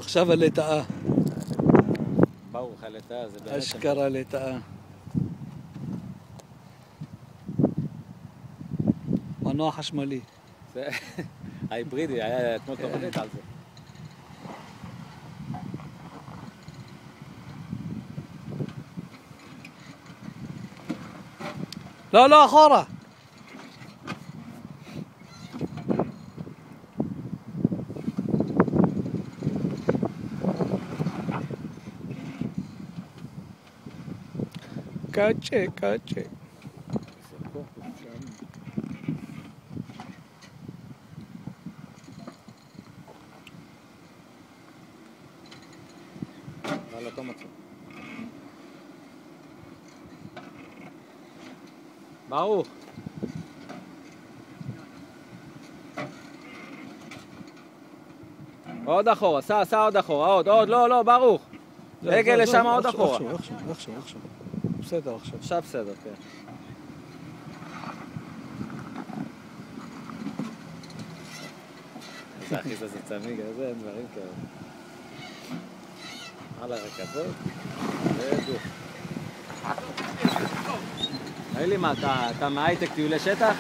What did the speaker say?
עכשיו הלטאה. ברוך הלטאה, זה באמת... אשכרה לטאה. מנוע חשמלי. ההיברידי, היה אתמול תוכנית על זה. לא, לא, אחורה. קצ'ה, קצ'ה. על אותו מצב. ברוך. עוד אחורה, סע עוד אחורה, עוד, לא, ברוך. רגל לשם עוד אחורה. עכשיו. בסדר עכשיו. עכשיו בסדר, כן. זה אחי, זה צמיג, איזה דברים כאלה. על הרכבות, ודוך. תגיד לי מה, אתה מההייטק טיולי שטח?